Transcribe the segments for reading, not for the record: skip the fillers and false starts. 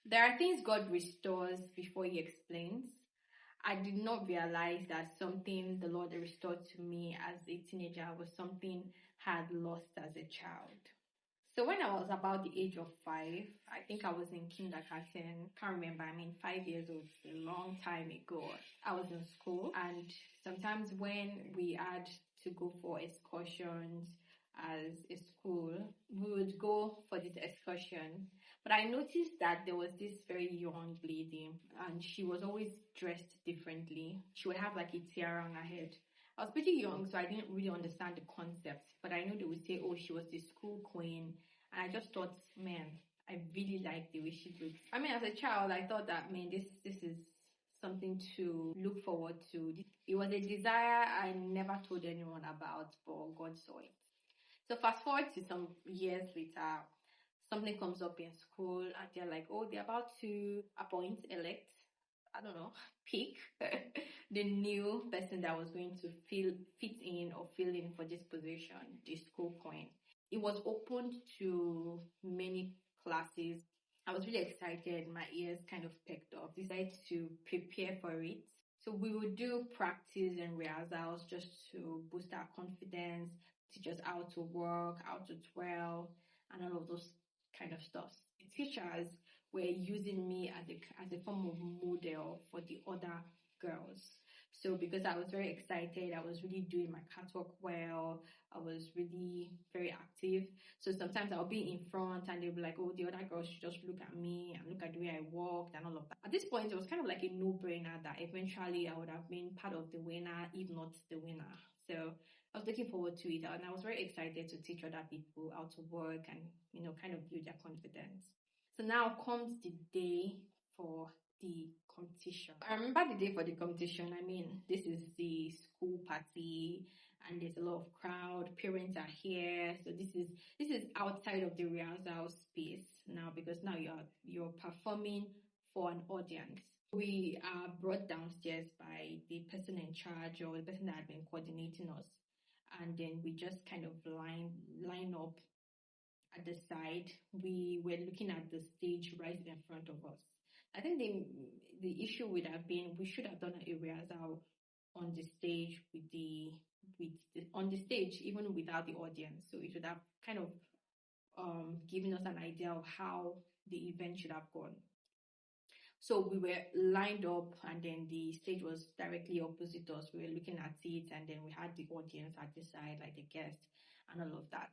There are things God restores before He explains. I did not realize that something the Lord restored to me as a teenager was something I had lost as a child. So when I was about the age of 5, I think I was in kindergarten. Can't remember. 5 years old, a long time ago. I was in school, and sometimes when we had to go for excursions as a school, we would go for this excursion. But I noticed that there was this very young lady, and she was always dressed differently. She would have like a tiara on her head. I was pretty young, so I didn't really understand the concept. But I know they would say, oh, she was the school queen. And I just thought, man, I really like the way she looks. As a child, I thought that, man, this is something to look forward to. It was a desire I never told anyone about, but God saw it. So fast forward to some years later, something comes up in school, and they're like, oh, they're about to elect, I don't know, pick the new person that was going to fit in or fill in for this position, the school queen. It was opened to many classes. I was really excited. My ears kind of perked up. Decided to prepare for it. So we would do practice and rehearsals just to boost our confidence, teach us how to work, how to twirl, and all of those kind of stuff. The teachers were using me as a form of model for the other girls. So because I was very excited, I was really doing my catwalk well, I was really very active. So sometimes I'll be in front and they'll be like, oh, the other girls should just look at me and look at the way I walked and all of that. At this point, it was kind of like a no-brainer that eventually I would have been part of the winner, if not the winner. So I was looking forward to it, and I was very excited to teach other people how to work and, kind of build their confidence. So now comes the day for the competition. I remember the day for the competition. This is the school party, and there's a lot of crowd. Parents are here, so this is outside of the rehearsal space now, because now you're performing for an audience. We are brought downstairs by the person in charge, or the person that had been coordinating us, and then we just kind of line up at the side. We were looking at the stage right in front of us. I think the issue would have been, we should have done a rehearsal on the stage on the stage, even without the audience. So it would have kind of given us an idea of how the event should have gone. So we were lined up, and then the stage was directly opposite us. We were looking at it, and then we had the audience at the side, like the guests and all of that.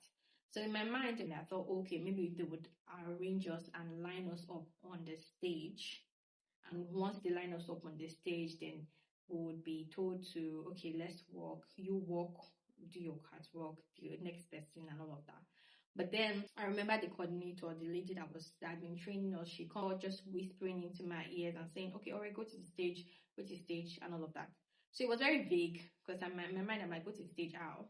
So in my mind, and I thought, okay, maybe they would arrange us and line us up on the stage. And once they line us up on the stage, then we would be told to, okay, let's walk. You walk, do your catwalk, the next person, and all of that. But then I remember the coordinator, the lady that had been training us, she called just whispering into my ears and saying, okay, all right, go to the stage, and all of that. So it was very vague, because in my mind, I'm like, go to the stage, how?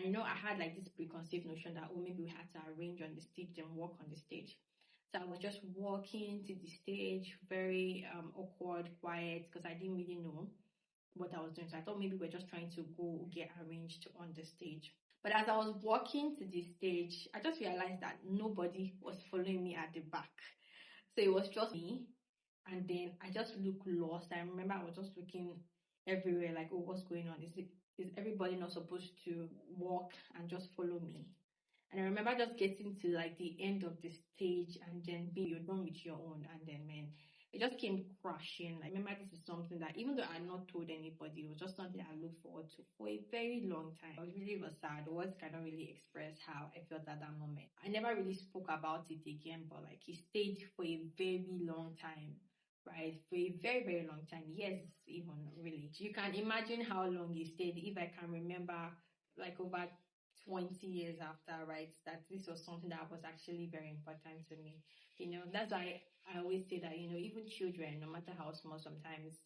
And I had like this preconceived notion that, oh, maybe we had to arrange on the stage and walk on the stage. So I was just walking to the stage, very awkward, quiet, because I didn't really know what I was doing. So I thought maybe we're just trying to go get arranged on the stage. But as I was walking to the stage, I just realized that nobody was following me at the back. So it was just me. And then I just looked lost. I remember I was just looking everywhere, like, oh, what's going on? Is everybody not supposed to walk and just follow me? And I remember just getting to like the end of the stage, and then you're done with your own, and then, man, it just came crashing. I remember this is something that, even though I had not told anybody, it was just something I looked forward to for a very long time. I really was sad. Words cannot really express how I felt at that moment. I never really spoke about it again, but like, it stayed for a very long time. Right, for a very, very long time, years even, really. You can imagine how long it stayed. If I can remember, like, over 20 years after, right, that this was something that was actually very important to me. That's why I always say that, even children, no matter how small, sometimes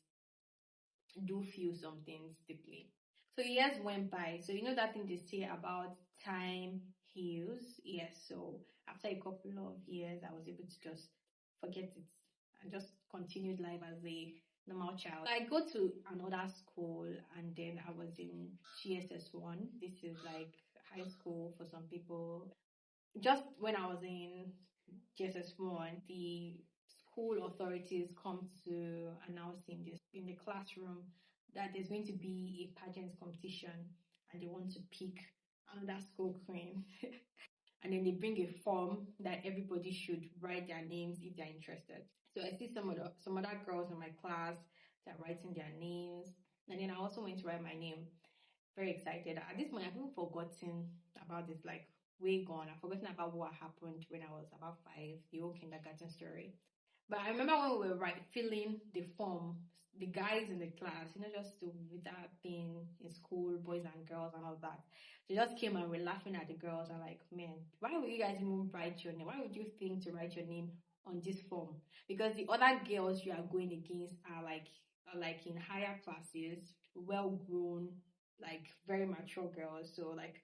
do feel some things deeply. So years went by. So that thing they say about time heals. Yes, so after a couple of years, I was able to just forget it and just continued life as a normal child. I go to another school, and then I was in GSS1. This is like high school for some people. Just when I was in GSS1, the school authorities come to announce in the classroom that there's going to be a pageant competition and they want to pick another school queen. And then they bring a form that everybody should write their names if they're interested. So I see some other girls in my class that are writing their names. And then I also went to write my name. Very excited. At this point, I've even forgotten about this, like way gone. I've forgotten about what happened when I was about 5, the whole kindergarten story. But I remember when we were filling the form, the guys in the class, just with that being in school, boys and girls and all that, they just came and were laughing at the girls and like, man, why would you guys even write your name? Why would you think to write your name on this form? Because the other girls you are going against are like in higher classes, well grown, like very mature girls. So like,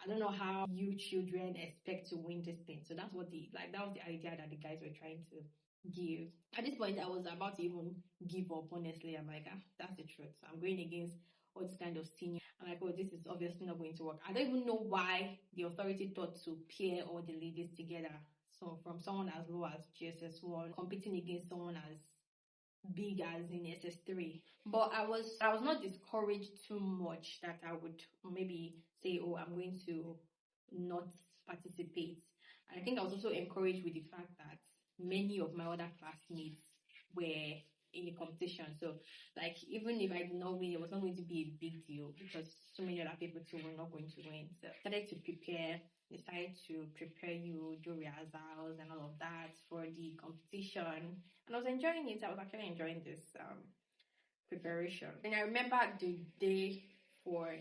I don't know how you children expect to win this thing. So that's what that was the idea that the guys were trying to give. At this point, I was about to even give up, honestly. I'm like, that's the truth. I'm going against all this kind of senior. I'm like, oh, this is obviously not going to work. I don't even know why the authority thought to pair all the ladies together. So from someone as low as GSS1 competing against someone as big as in SS3. But I was not discouraged too much that I would maybe say, oh, I'm going to not participate. And I think I was also encouraged with the fact that many of my other classmates were in the competition. So like even if I did not win, it was not going to be a big deal because so many other people too were not going to win. So I decided to prepare you, do rehearsals and all of that for the competition. And I was enjoying it. I was actually enjoying this preparation. And I remember the day for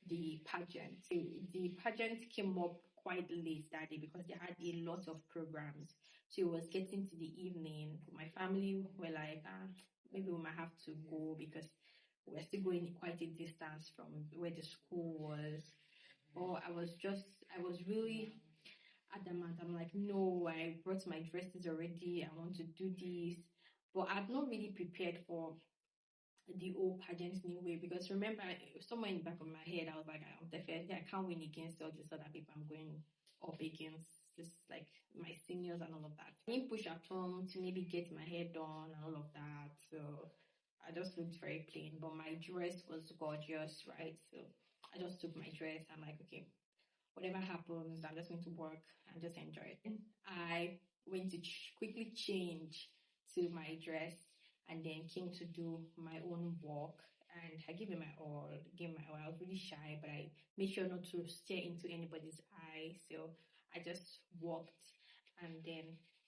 the pageant. The pageant came up quite late that day because they had a lot of programs. So it was getting to the evening. My family were like, maybe we might have to go because we're still going quite a distance from where the school was. Or I was really adamant. I'm like, no, I brought my dresses already. I want to do this. But I've not really prepared for the whole pageant new way because remember, somewhere in the back of my head, I was like, I'm definitely, I can't win against all these other people I'm going up against, just like my seniors and all of that. I didn't push at home to maybe get my hair done and all of that. So I just looked very plain, but my dress was gorgeous, right? So I just took my dress. I'm like, okay, whatever happens, I'm just going to work and just enjoy it. And I went to quickly change to my dress and then came to do my own walk. And I gave it my all, I was really shy, but I made sure not to stare into anybody's eye. So I just walked and then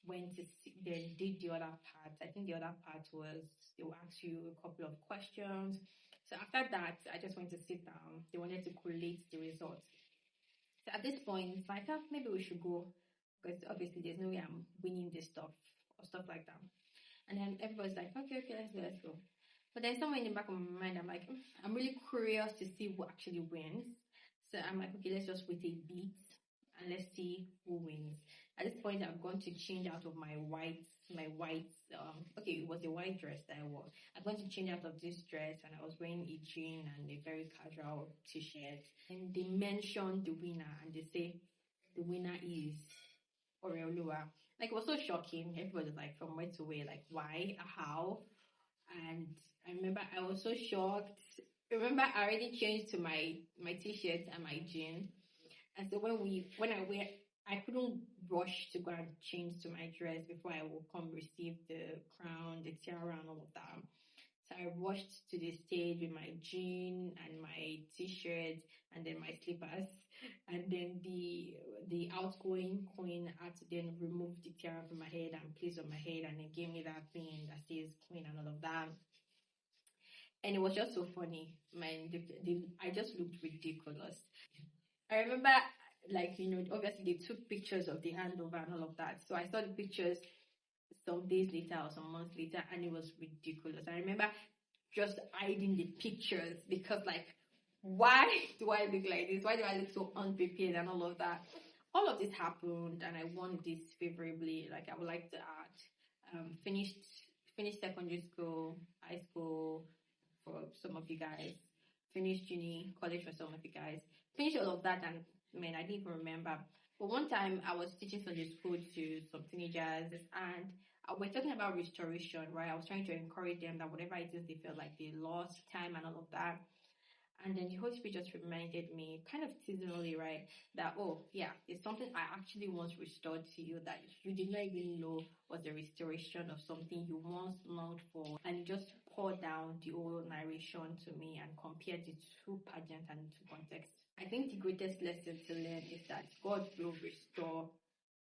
then did the other part. I think the other part was they will ask you a couple of questions. So after that, I just went to sit down. They wanted to collate the results. So at this point, it's like, maybe we should go because obviously there's no way I'm winning this stuff or stuff like that. And then everybody's like, okay, let's go. But then somewhere in the back of my mind, I'm like, I'm really curious to see who actually wins. So I'm like, okay, let's just wait a bit and let's see who wins. At this point, I've gone to change out of my white, it was a white dress that I wore. I'm going to change out of this dress and I was wearing a jean and a very casual t-shirt. And they mentioned the winner and they say the winner is Oreolua. Like, it was so shocking. Everybody was like, from where to where, like, why, how? And I remember I was so shocked. Remember, I already changed to my t-shirt and my jean. And so I couldn't rush to go and change to my dress before I will come receive the crown, the tiara, and all of that. So I rushed to the stage with my jean and my t-shirt and then my slippers. And then the outgoing queen had to then remove the tiara from my head and place on my head and then gave me that pin that says queen and all of that. And it was just so funny. I just looked ridiculous. I remember, obviously they took pictures of the handover and all of that. So I saw the pictures some days later or some months later, and it was ridiculous. I remember just hiding the pictures because, like, why do I look like this? Why do I look so unprepared and all of that? All of this happened, and I won this favorably. Like, I would like to add, finished secondary school, high school for some of you guys, finished uni, college for some of you guys, finished all of that, and man, I didn't even remember. But one time I was teaching Sunday school to some teenagers, and we're talking about restoration, right? I was trying to encourage them that whatever it is they felt like they lost time and all of that. And then the Holy Spirit just reminded me, kind of seasonally, right, that, oh, yeah, it's something I actually once restored to you that you did not even know was the restoration of something you once longed for. And he just poured down the whole narration to me and compared it to pageant and to context. I think the greatest lesson to learn is that God will restore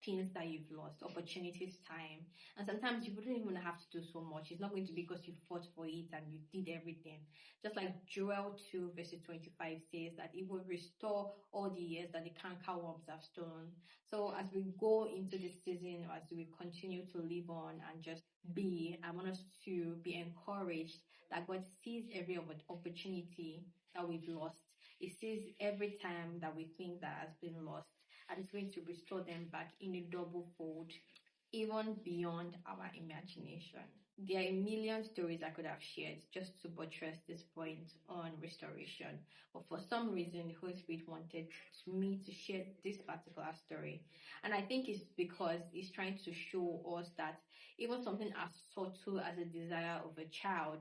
things that you've lost, opportunities, time. And sometimes you wouldn't even have to do so much. It's not going to be because you fought for it and you did everything. Just like Joel 2 verses 25 says that it will restore all the years that the cankerworms have stolen. So as we go into this season, as we continue to live on and just be, I want us to be encouraged that God sees every opportunity that we've lost. He sees every time that we think that has been lost, and it's going to restore them back in a double fold, even beyond our imagination. There are a million stories I could have shared just to buttress this point on restoration. But for some reason, the Holy Spirit wanted me to share this particular story. And I think it's because it's trying to show us that even something as subtle as a desire of a child,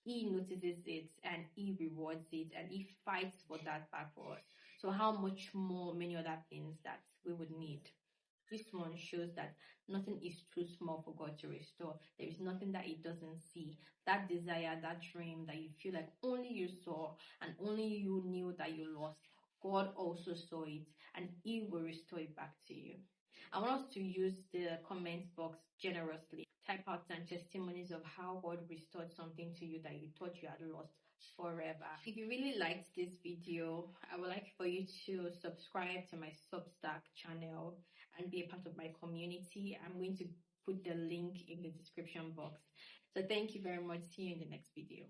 he notices it and he rewards it and he fights for that back for us. So how much more many other things that we would need. This one shows that nothing is too small for God to restore. There is nothing that He doesn't see. That desire, that dream that you feel like only you saw and only you knew that you lost, God also saw it and He will restore it back to you. I want us to use the comments box generously. Type out some testimonies of how God restored something to you that you thought you had lost forever. If you really liked this video, I would like for you to subscribe to my Substack channel and be a part of my community. I'm going to put the link in the description box. So thank you very much. See you in the next video.